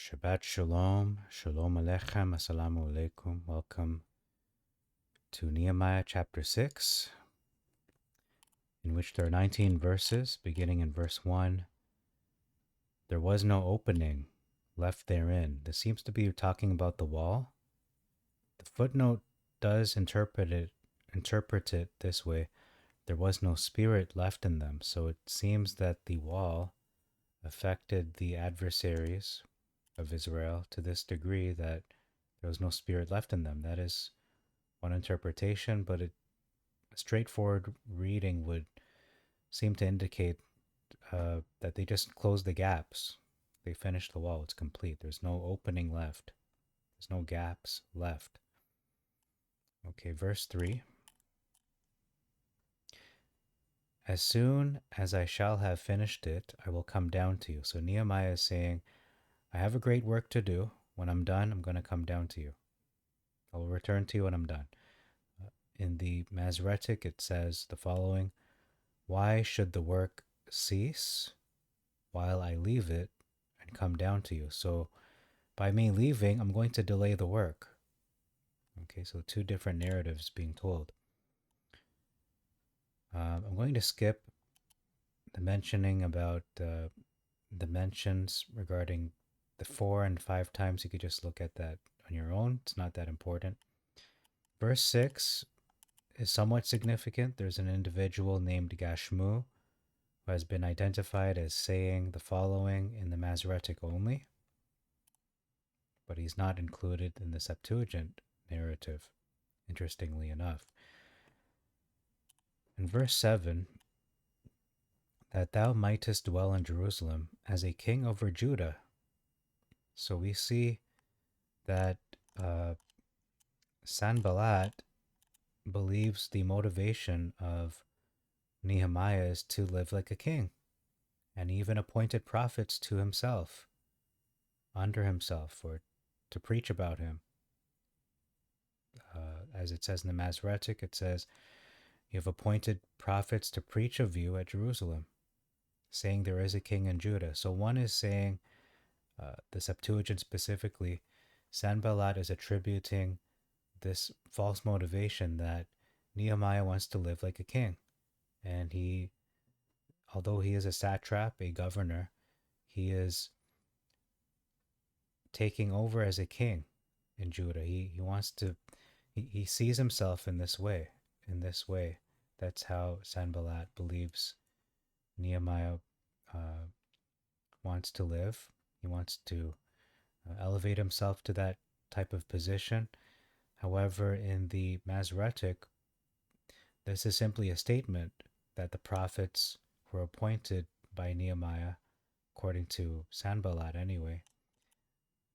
Shabbat Shalom, Shalom Aleichem, Assalamu Alaikum. Welcome to Nehemiah chapter 6, in which there are 19 verses, beginning in verse 1. There was no opening left therein. This seems to be talking about the wall. The footnote does interpret it this way. There was no spirit left in them. So it seems that the wall affected the adversaries of Israel to this degree that there was no spirit left in them. That is one interpretation, but a straightforward reading would seem to indicate that they just closed the gaps. They finished the wall. It's complete. There's no opening left. There's no gaps left. Okay, verse 3. As soon as I shall have finished it, I will come down to you. So Nehemiah is saying, I have a great work to do. When I'm done, I'm going to come down to you. I will return to you when I'm done. In the Masoretic, it says the following: why should the work cease while I leave it and come down to you? So by me leaving, I'm going to delay the work. Okay, so two different narratives being told. I'm going to skip the mentioning about the mentions regarding the 4 and 5 times. You could just look at that on your own. It's not that important. Verse 6 is somewhat significant. There's an individual named Gashmu who has been identified as saying the following in the Masoretic only, but he's not included in the Septuagint narrative, interestingly enough. In verse 7, that thou mightest dwell in Jerusalem as a king over Judah. So we see that Sanballat believes the motivation of Nehemiah is to live like a king, and he even appointed prophets to himself, under himself, or to preach about him. As it says in the Masoretic, it says, you have appointed prophets to preach of you at Jerusalem, saying there is a king in Judah. So one is saying, the Septuagint specifically, Sanballat is attributing this false motivation that Nehemiah wants to live like a king. And he, although he is a satrap, a governor, he is taking over as a king in Judah. He wants to, he sees himself in this way. That's how Sanballat believes Nehemiah wants to live. He wants to elevate himself to that type of position. However, in the Masoretic, this is simply a statement that the prophets were appointed by Nehemiah, according to Sanballat anyway.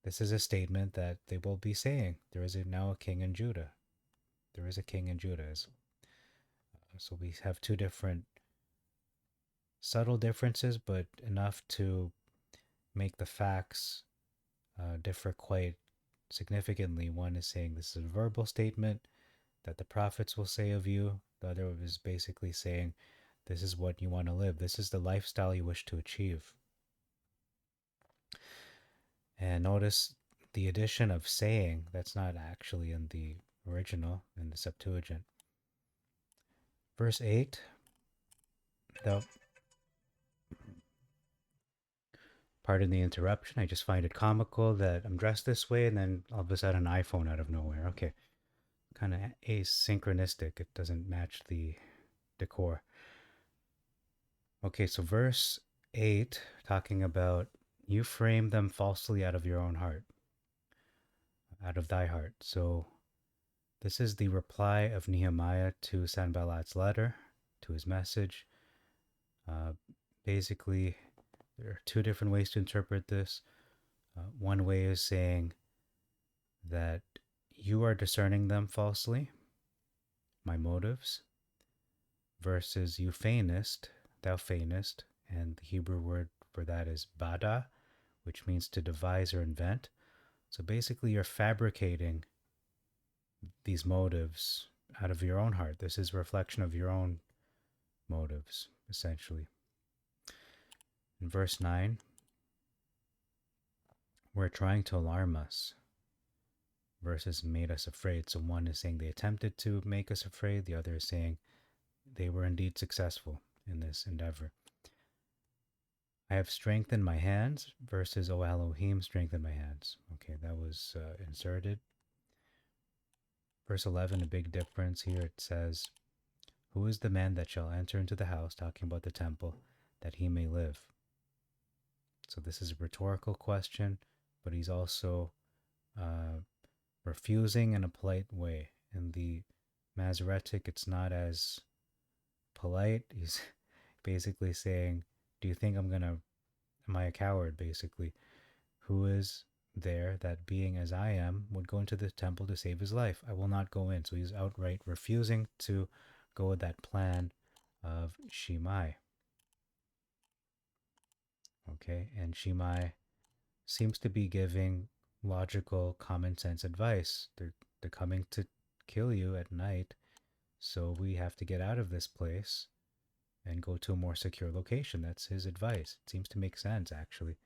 This is a statement that they will be saying, there is now a king in Judah. There is a king in Judah. So we have two different subtle differences, but enough to make the facts differ quite significantly. One is saying this is a verbal statement that the prophets will say of you. The other is basically saying this is what you want to live. This is the lifestyle you wish to achieve. And notice the addition of saying, that's not actually in the original, in the Septuagint. Verse 8, pardon the interruption, I just find it comical that I'm dressed this way and then all of a sudden an iPhone out of nowhere. Okay, kind of asynchronistic. It doesn't match the decor. Okay, so verse 8, talking about you frame them falsely out of your own heart, out of thy heart. So this is the reply of Nehemiah to Sanballat's letter, to his message. Basically, there are two different ways to interpret this. One way is saying that you are discerning them falsely, my motives, versus you feignest, thou feignest, and the Hebrew word for that is bada, which means to devise or invent. So basically, you're fabricating these motives out of your own heart. This is a reflection of your own motives, essentially. In verse 9, were trying to alarm us versus made us afraid. So one is saying they attempted to make us afraid, the other is saying they were indeed successful in this endeavor. I have strengthened my hands versus O Elohim, strengthen my hands. Okay, that was inserted. Verse 11, a big difference here. It says, who is the man that shall enter into the house, talking about the temple, that he may live? So this is a rhetorical question, but he's also refusing in a polite way. In the Masoretic, it's not as polite. He's basically saying, do you think am I a coward, basically? Who is there that being as I am would go into the temple to save his life? I will not go in. So he's outright refusing to go with that plan of Shimei. Okay, and Shimei seems to be giving logical, common sense advice. They're coming to kill you at night, so we have to get out of this place and go to a more secure location. That's his advice. It seems to make sense, actually.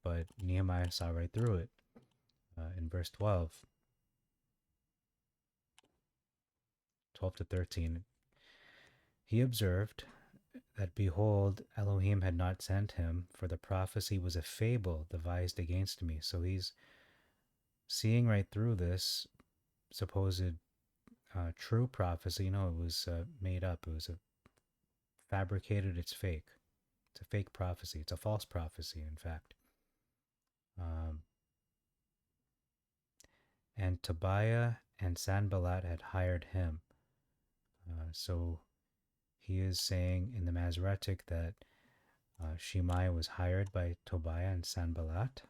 But Nehemiah saw right through it. In verse 12 to 13, he observed that, behold, Elohim had not sent him, for the prophecy was a fable devised against me. So he's seeing right through this supposed true prophecy. No, it was made up. It was fabricated. It's fake. It's a fake prophecy. It's a false prophecy, in fact. Um, and Tobiah and Sanballat had hired him. So he is saying in the Masoretic that Shimei was hired by Tobiah and Sanballat.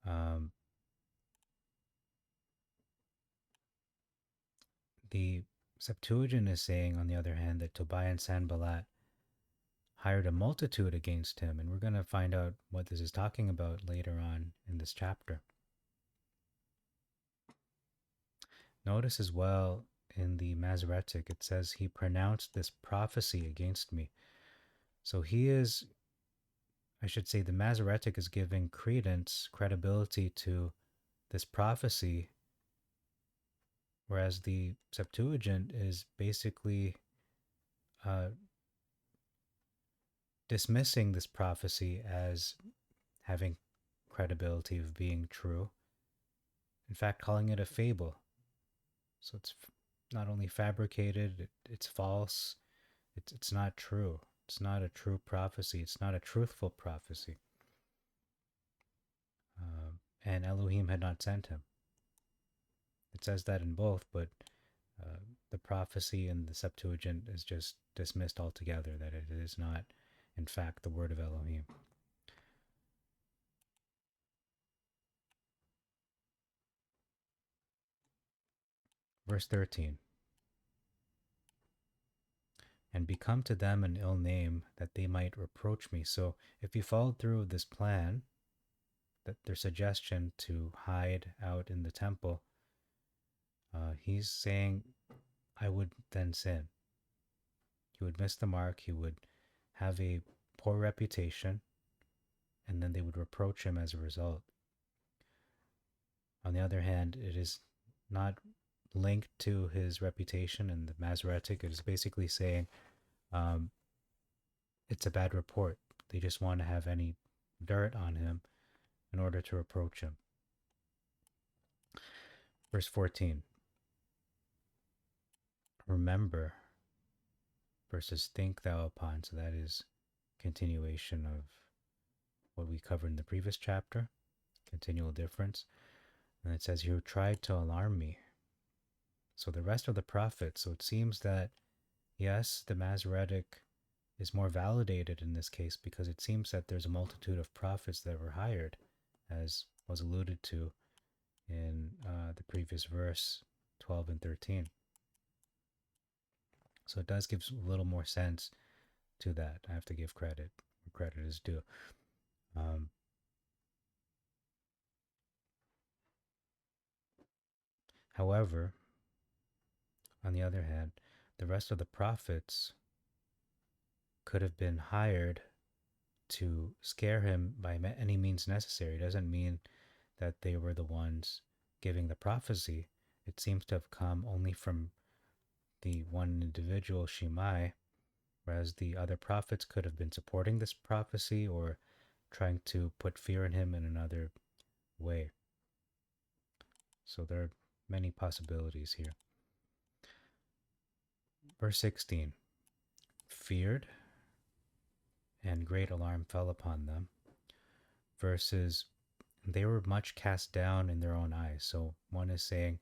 Um, the Septuagint is saying, on the other hand, that Tobiah and Sanballat hired a multitude against him, and we're going to find out what this is talking about later on in this chapter. Notice as well in the Masoretic, it says he pronounced this prophecy against me. So he is, I should say, the Masoretic is giving credibility to this prophecy, whereas the Septuagint is basically uh, dismissing this prophecy as having credibility of being true. In fact, calling it a fable. So it's not only fabricated, it's false, it's not true. It's not a true prophecy. It's not a truthful prophecy. And Elohim had not sent him. It says that in both, but uh, the prophecy in the Septuagint is just dismissed altogether, that it is not, in fact, the word of Elohim. Verse 13, and become to them an ill name, that they might reproach me. So if you followed through this plan, that their suggestion to hide out in the temple, he's saying, I would then sin. He would miss the mark. He would have a poor reputation, and then they would reproach him as a result. On the other hand, it is not linked to his reputation. In the Masoretic, it is basically saying um, it's a bad report. They just want to have any dirt on him in order to reproach him. Verse 14, remember versus think thou upon. So that is continuation of what we covered in the previous chapter, continual difference. And it says, you tried to alarm me. So the rest of the prophets, so it seems that, yes, the Masoretic is more validated in this case, because it seems that there's a multitude of prophets that were hired, as was alluded to in the previous verse 12 and 13. So it does give a little more sense to that. I have to give credit where credit is due. However, on the other hand, the rest of the prophets could have been hired to scare him by any means necessary. It doesn't mean that they were the ones giving the prophecy. It seems to have come only from the one individual, Shimei, whereas the other prophets could have been supporting this prophecy or trying to put fear in him in another way. So there are many possibilities here. Verse 16, feared, and great alarm fell upon them, versus they were much cast down in their own eyes. So one is saying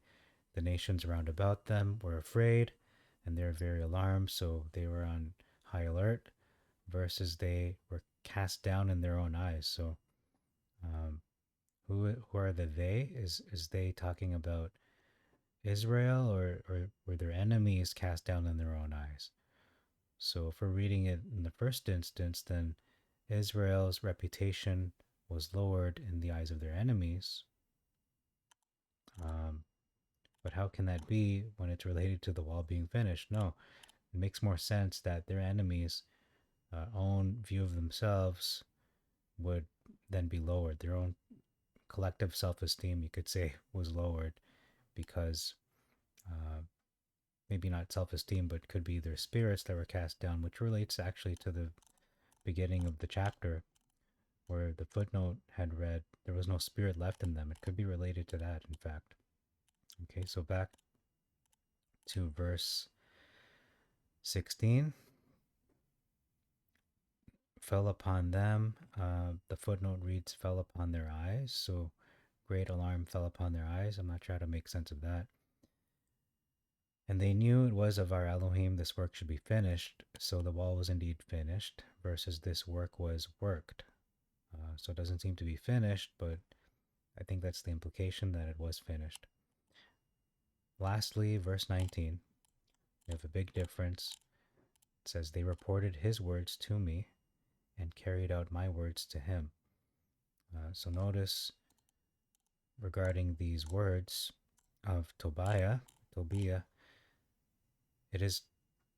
the nations around about them were afraid and they're very alarmed, so they were on high alert, versus they were cast down in their own eyes. So who are the they? Is they talking about Israel, or were their enemies cast down in their own eyes? So if we're reading it in the first instance, then Israel's reputation was lowered in the eyes of their enemies. But how can that be when it's related to the wall being finished? No, it makes more sense that their enemies' own view of themselves would then be lowered. Their own collective self-esteem, you could say, was lowered because maybe not self-esteem, but could be their spirits that were cast down, which relates actually to the beginning of the chapter where the footnote had read there was no spirit left in them. It could be related to that, in fact. Okay, so back to verse 16. Fell upon them. The footnote reads, fell upon their eyes. So great alarm fell upon their eyes. I'm not sure how to make sense of that. And they knew it was of our Elohim this work should be finished. So the wall was indeed finished, versus this work was worked. So it doesn't seem to be finished, but I think that's the implication that it was finished. Lastly, verse 19, we have a big difference. It says, they reported his words to me and carried out my words to him. So notice regarding these words of Tobiah,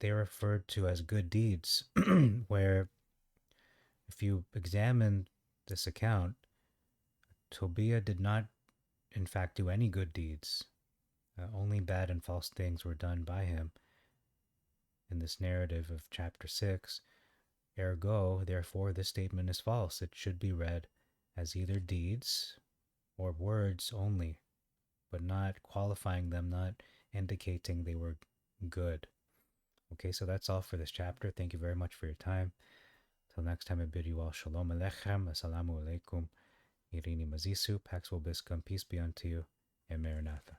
they're referred to as good deeds, where if you examine this account, Tobiah did not in fact do any good deeds. Only bad and false things were done by him in this narrative of chapter 6. Ergo, therefore, this statement is false. It should be read as either deeds or words only, but not qualifying them, not indicating they were good. Okay, so that's all for this chapter. Thank you very much for your time. Till next time, I bid you all shalom alechem, assalamu alaikum, irini mazisu, pax vobiscum, peace be unto you, and maranatha.